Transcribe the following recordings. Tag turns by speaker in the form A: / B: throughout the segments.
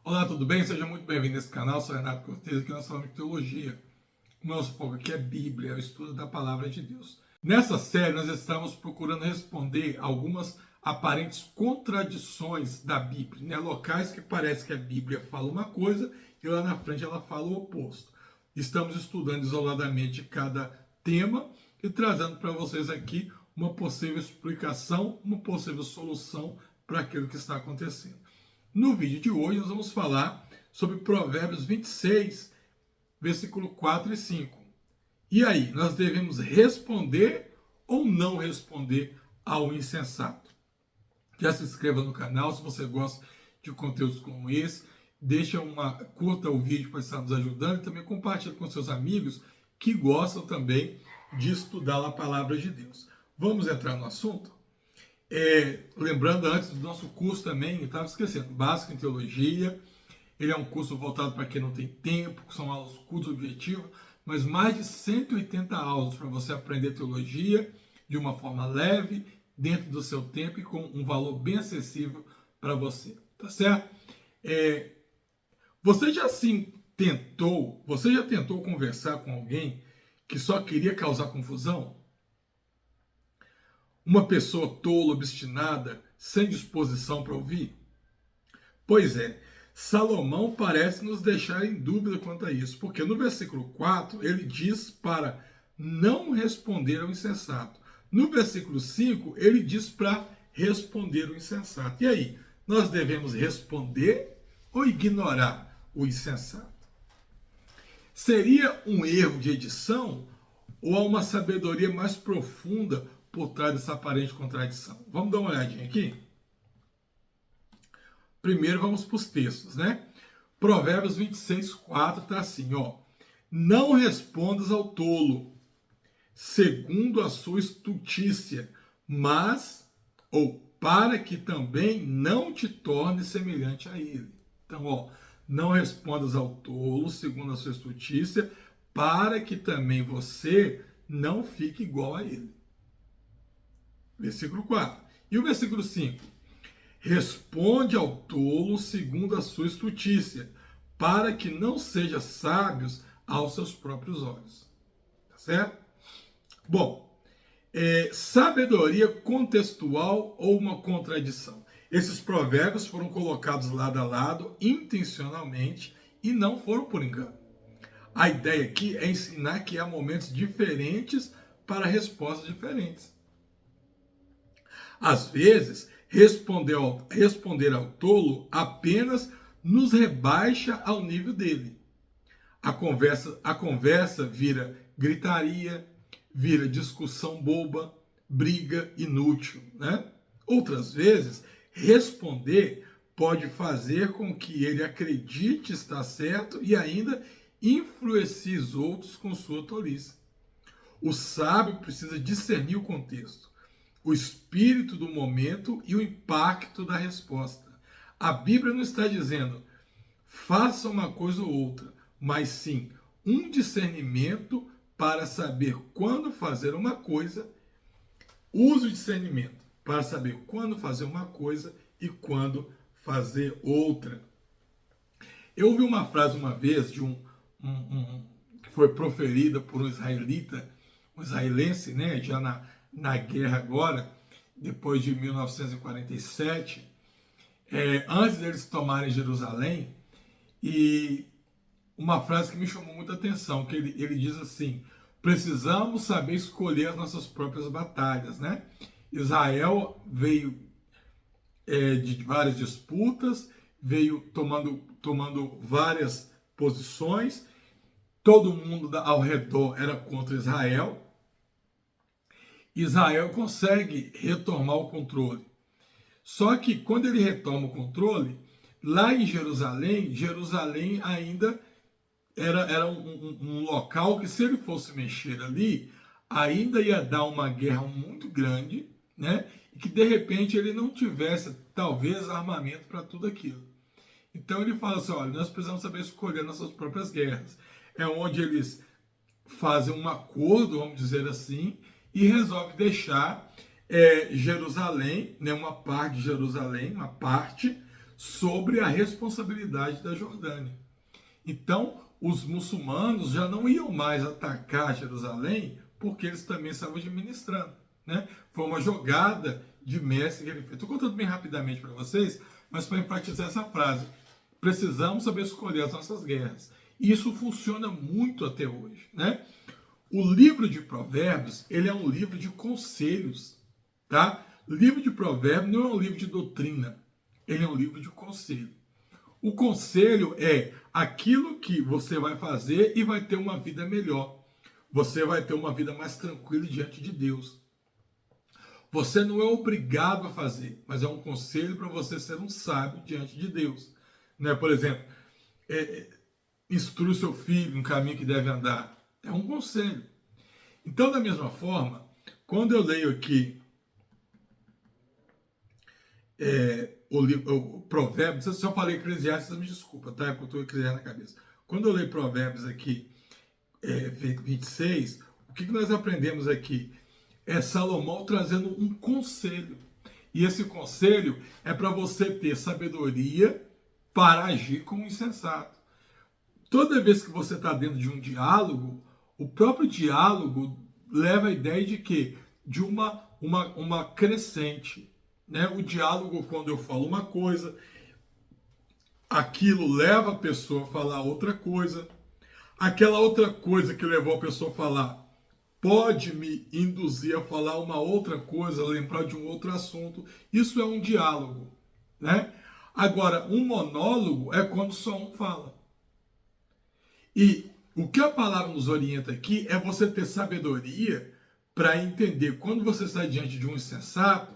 A: Olá, tudo bem? Seja muito bem-vindo a esse canal. Sou Renato Cortes, aqui nós falamos de teologia. O nosso foco aqui é Bíblia, é o estudo da Palavra de Deus. Nessa série, nós estamos procurando responder algumas aparentes contradições da Bíblia, né? Locais que parece que a Bíblia fala uma coisa e lá na frente ela fala o oposto. Estamos estudando isoladamente cada tema e trazendo para vocês aqui uma possível explicação, uma possível solução para aquilo que está acontecendo. No vídeo de hoje nós vamos falar sobre Provérbios 26, versículo 4 e 5. E aí, nós devemos responder ou não responder ao insensato? Já se inscreva no canal se você gosta de conteúdos como esse. Deixa curta o vídeo para estar nos ajudando e também compartilhe com seus amigos que gostam também de estudar a palavra de Deus. Vamos entrar no assunto? Lembrando antes do nosso curso também, eu estava esquecendo, Básico em Teologia. Ele é um curso voltado para quem não tem tempo, são aulas curtas, objetivas, mas mais de 180 aulas para você aprender teologia de uma forma leve, dentro do seu tempo e com um valor bem acessível para você, tá certo? Você já tentou conversar com alguém que só queria causar confusão? Uma pessoa tola, obstinada, sem disposição para ouvir? Pois é, Salomão parece nos deixar em dúvida quanto a isso, porque no versículo 4 ele diz para não responder ao insensato. No versículo 5 ele diz para responder ao insensato. E aí, nós devemos responder ou ignorar o insensato? Seria um erro de edição ou há uma sabedoria mais profunda por trás dessa aparente contradição? Vamos dar uma olhadinha aqui? Primeiro vamos para os textos, né? Provérbios 26, 4 está assim, ó. Não respondas ao tolo, segundo a sua estutícia, mas, ou para que também não te torne semelhante a ele. Então, ó, não respondas ao tolo, segundo a sua estutícia, para que também você não fique igual a ele. Versículo 4. E o versículo 5? Responde ao tolo segundo a sua estutícia, para que não seja sábios aos seus próprios olhos. Tá certo? Bom, sabedoria contextual ou uma contradição? Esses provérbios foram colocados lado a lado intencionalmente e não foram por engano. A ideia aqui é ensinar que há momentos diferentes para respostas diferentes. Às vezes, responder ao tolo apenas nos rebaixa ao nível dele. A conversa vira gritaria, vira discussão boba, briga inútil, né? Outras vezes, responder pode fazer com que ele acredite estar certo e ainda influencie os outros com sua tolice. O sábio precisa discernir o contexto, o espírito do momento e o impacto da resposta. A Bíblia não está dizendo faça uma coisa ou outra, mas sim um discernimento para saber quando fazer uma coisa. Use o discernimento para saber quando fazer uma coisa e quando fazer outra. Eu ouvi uma frase uma vez de que foi proferida por um israelita, um israelense, né, já na guerra agora, depois de 1947, antes deles tomarem Jerusalém, e uma frase que me chamou muita atenção, que ele diz assim: precisamos saber escolher as nossas próprias batalhas, né? Israel veio de várias disputas, veio tomando várias posições, todo mundo ao redor era contra Israel. Israel consegue retomar o controle. Só que quando ele retoma o controle, lá em Jerusalém, Jerusalém ainda era um local que, se ele fosse mexer ali, ainda ia dar uma guerra muito grande, né? E que de repente ele não tivesse, talvez, armamento para tudo aquilo. Então ele fala assim: olha, nós precisamos saber escolher nossas próprias guerras. É onde eles fazem um acordo, vamos dizer assim, e resolve deixar Jerusalém, né, uma parte de Jerusalém, uma parte, sobre a responsabilidade da Jordânia. Então, os muçulmanos já não iam mais atacar Jerusalém porque eles também estavam administrando, né? Foi uma jogada de mestre que ele fez. Estou contando bem rapidamente para vocês, mas para enfatizar essa frase. Precisamos saber escolher as nossas guerras. E isso funciona muito até hoje, né? O livro de Provérbios, ele é um livro de conselhos, tá? O livro de Provérbios não é um livro de doutrina, ele é um livro de conselho. O conselho é aquilo que você vai fazer e vai ter uma vida melhor. Você vai ter uma vida mais tranquila diante de Deus. Você não é obrigado a fazer, mas é um conselho para você ser um sábio diante de Deus. Né? Por exemplo, instrui seu filho no caminho que deve andar. É um conselho. Então, da mesma forma, quando eu leio aqui o Provérbios, se eu falei Eclesiastes, me desculpa, tá? Eu estou Eclesiastes na cabeça. Quando eu leio Provérbios aqui, 26, o que nós aprendemos aqui? É Salomão trazendo um conselho. E esse conselho é para você ter sabedoria para agir como insensato. Toda vez que você está dentro de um diálogo, o próprio diálogo leva a ideia de quê? De uma crescente. Né? O diálogo, quando eu falo uma coisa, aquilo leva a pessoa a falar outra coisa. Aquela outra coisa que levou a pessoa a falar pode me induzir a falar uma outra coisa, lembrar de um outro assunto. Isso é um diálogo. Né? Agora, um monólogo é quando só um fala. E o que a palavra nos orienta aqui é você ter sabedoria para entender quando você está diante de um insensato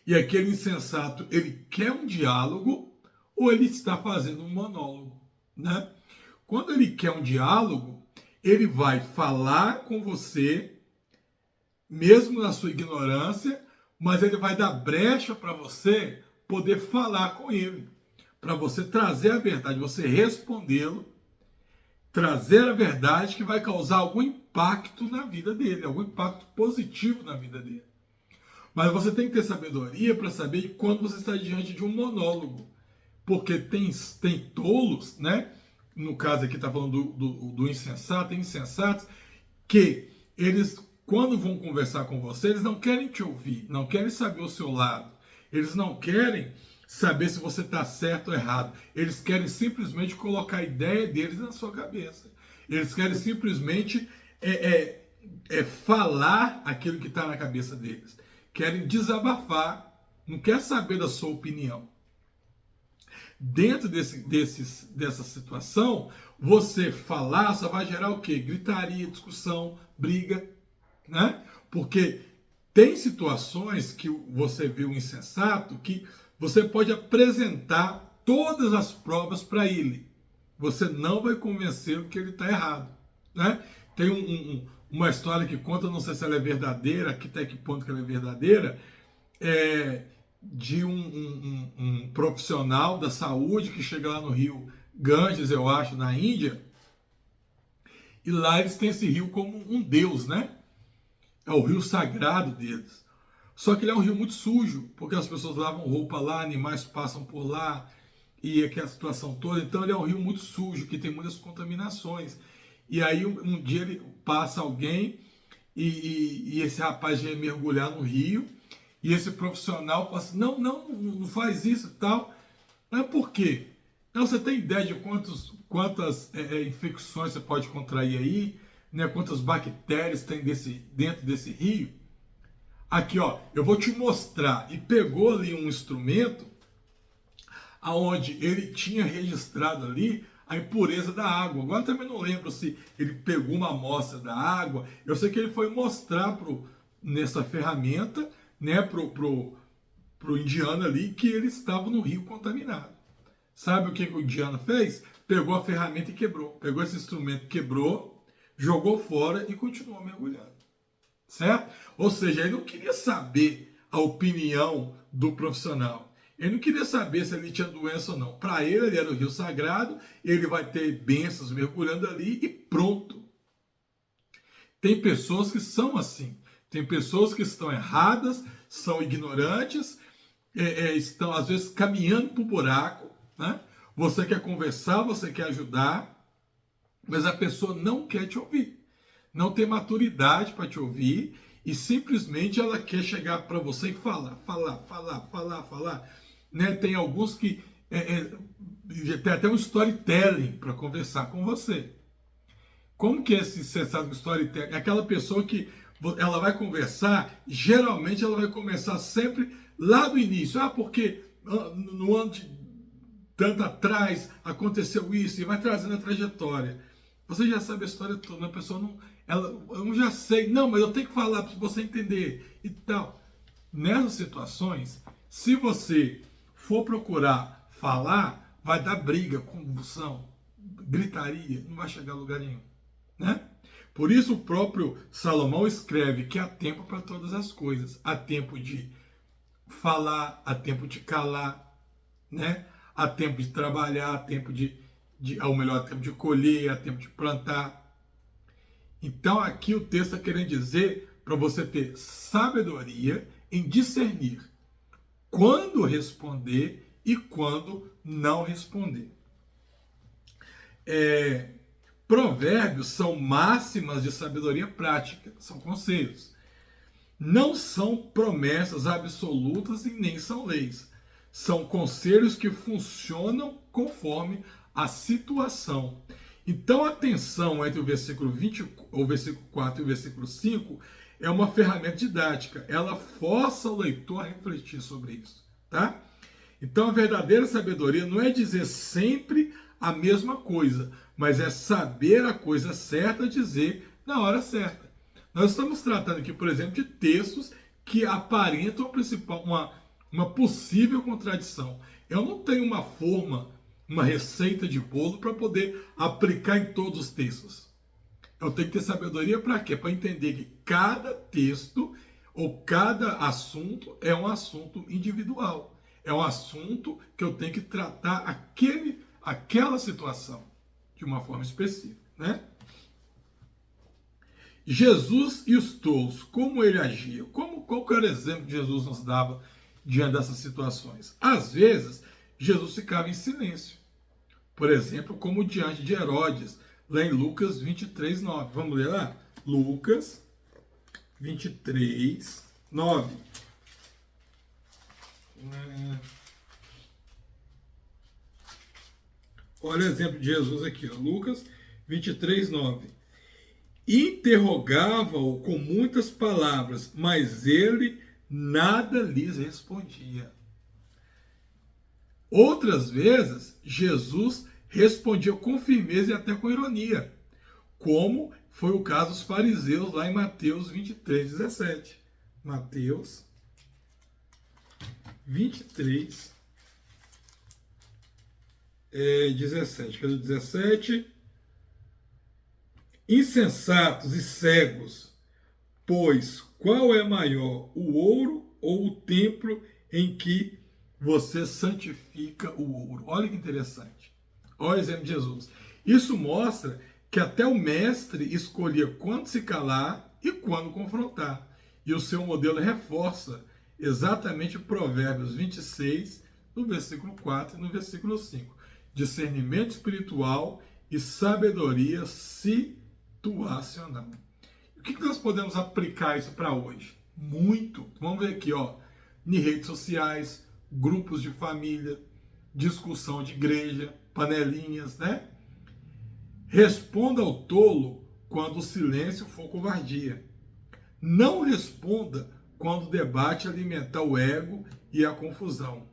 A: e aquele insensato ele quer um diálogo ou ele está fazendo um monólogo, né? Quando ele quer um diálogo, ele vai falar com você, mesmo na sua ignorância, mas ele vai dar brecha para você poder falar com ele, para você trazer a verdade, você respondê-lo, trazer a verdade que vai causar algum impacto na vida dele, algum impacto positivo na vida dele. Mas você tem que ter sabedoria para saber quando você está diante de um monólogo. Porque tem tolos, né? No caso aqui está falando do insensato, tem insensatos que eles, quando vão conversar com você, eles não querem te ouvir, não querem saber o seu lado. Eles não querem saber se você está certo ou errado. Eles querem simplesmente colocar a ideia deles na sua cabeça. Eles querem simplesmente falar aquilo que está na cabeça deles. Querem desabafar, não quer saber da sua opinião. Dentro dessa situação, você falar só vai gerar o quê? Gritaria, discussão, briga, né? Porque tem situações que você vê um insensato que você pode apresentar todas as provas para ele. Você não vai convencê-lo que ele está errado, né? Tem uma história que conta, não sei se ela é verdadeira, até que ponto que ela é verdadeira, de um profissional da saúde que chega lá no rio Ganges, eu acho, na Índia, e lá eles têm esse rio como um deus, né? É o rio sagrado deles. Só que ele é um rio muito sujo, porque as pessoas lavam roupa lá, animais passam por lá, e aquela situação toda. Então ele é um rio muito sujo, que tem muitas contaminações. E aí um dia ele passa alguém, e esse rapaz já ia mergulhar no rio, e esse profissional fala assim, não faz isso e tal. Mas por quê? Então você tem ideia de quantas infecções você pode contrair aí, né? Quantas bactérias tem dentro desse rio? Aqui, ó, eu vou te mostrar. E pegou ali um instrumento aonde ele tinha registrado ali a impureza da água. Agora também não lembro se ele pegou uma amostra da água. Eu sei que ele foi mostrar nessa ferramenta, né, pro indiano ali que ele estava no rio contaminado. Sabe o que o indiano fez? Pegou a ferramenta e quebrou. Pegou esse instrumento, quebrou, jogou fora e continuou mergulhando. Certo? Ou seja, ele não queria saber a opinião do profissional. Ele não queria saber se ele tinha doença ou não. Para ele era o rio sagrado, ele vai ter bênçãos mergulhando ali e pronto. Tem pessoas que são assim. Tem pessoas que estão erradas, são ignorantes estão, às vezes, caminhando para o buraco, né? Você quer conversar, você quer ajudar, mas a pessoa não quer te ouvir, não tem maturidade para te ouvir e simplesmente ela quer chegar para você e falar. Né? Tem alguns que tem até um storytelling para conversar com você. Como que é esse sensato storytelling? É aquela pessoa que ela vai conversar, geralmente ela vai começar sempre lá do início. Porque no ano de tanto atrás aconteceu isso, e vai trazendo a trajetória. Você já sabe a história toda, a pessoa não... eu já sei, não, mas eu tenho que falar para você entender e tal. Nessas situações, se você for procurar falar, vai dar briga, convulsão, gritaria, não vai chegar a lugar nenhum. Né? Por isso o próprio Salomão escreve que há tempo para todas as coisas. Há tempo de falar, há tempo de calar, né? Há tempo de trabalhar, há tempo ao melhor, há tempo de colher, há tempo de plantar. Então aqui o texto está querendo dizer para você ter sabedoria em discernir quando responder e quando não responder. Provérbios são máximas de sabedoria prática, são conselhos. Não são promessas absolutas e nem são leis. São conselhos que funcionam conforme a situação. Então a tensão entre o versículo 4 e o versículo 5 é uma ferramenta didática. Ela força o leitor a refletir sobre isso. Tá? Então a verdadeira sabedoria não é dizer sempre a mesma coisa, mas é saber a coisa certa a dizer na hora certa. Nós estamos tratando aqui, por exemplo, de textos que aparentam uma possível contradição. Eu não tenho uma forma, uma receita de bolo para poder aplicar em todos os textos. Eu tenho que ter sabedoria para quê? Para entender que cada texto ou cada assunto é um assunto individual. É um assunto que eu tenho que tratar aquela situação de uma forma específica, né? Jesus e os tolos, como ele agia? Qual que era o exemplo que Jesus nos dava diante dessas situações? Às vezes, Jesus ficava em silêncio. Por exemplo, como diante de Herodes, lá em Lucas 23, 9. Vamos ler lá? Lucas 23, 9. Olha o exemplo de Jesus aqui, ó. Lucas 23, 9. Interrogava-o com muitas palavras, mas ele nada lhes respondia. Outras vezes, Jesus respondia com firmeza e até com ironia, como foi o caso dos fariseus lá em Mateus 23, 17. Mateus 23, 17. Cadê o 17? Insensatos e cegos, pois qual é maior, o ouro ou o templo em que você santifica o ouro? Olha que interessante. Olha o exemplo de Jesus. Isso mostra que até o mestre escolhia quando se calar e quando confrontar. E o seu modelo reforça exatamente Provérbios 26, no versículo 4 e no versículo 5. Discernimento espiritual e sabedoria situacional. O que nós podemos aplicar isso para hoje? Muito. Vamos ver aqui, ó, em redes sociais, grupos de família, discussão de igreja, panelinhas, né? Responda ao tolo quando o silêncio for covardia. Não responda quando o debate alimentar o ego e a confusão.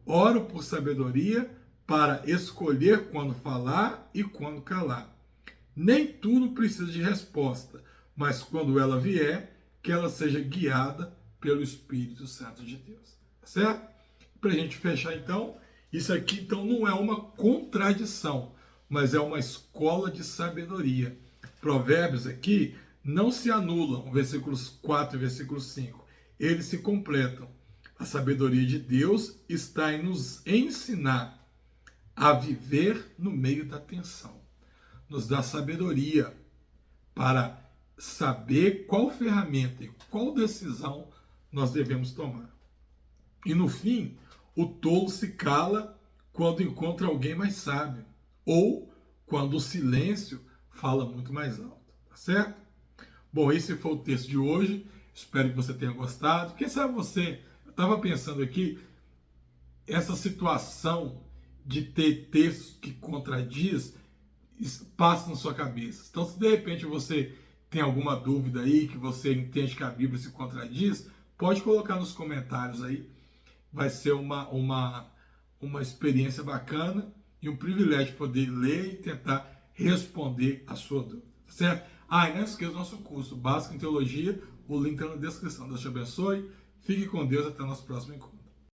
A: Oro por sabedoria para escolher quando falar e quando calar. Nem tudo precisa de resposta, mas quando ela vier, que ela seja guiada pelo Espírito Santo de Deus. Certo? Para a gente fechar então, isso aqui então não é uma contradição, mas é uma escola de sabedoria. Provérbios aqui não se anulam, versículos 4 e versículo 5. Eles se completam. A sabedoria de Deus está em nos ensinar a viver no meio da tensão. Nos dá sabedoria para saber qual ferramenta e qual decisão nós devemos tomar. E no fim, o tolo se cala quando encontra alguém mais sábio, ou quando o silêncio fala muito mais alto, tá certo? Bom, esse foi o texto de hoje. Espero que você tenha gostado. Quem sabe você, eu estava pensando aqui, essa situação de ter textos que contradiz passa na sua cabeça. Então, se de repente você tem alguma dúvida aí, que você entende que a Bíblia se contradiz, pode colocar nos comentários aí. Vai ser uma experiência bacana e um privilégio poder ler e tentar responder a sua dúvida, tá certo? Ah, e não esqueça do nosso curso Básico em Teologia, o link está na descrição. Deus te abençoe, fique com Deus, até o nosso próximo encontro.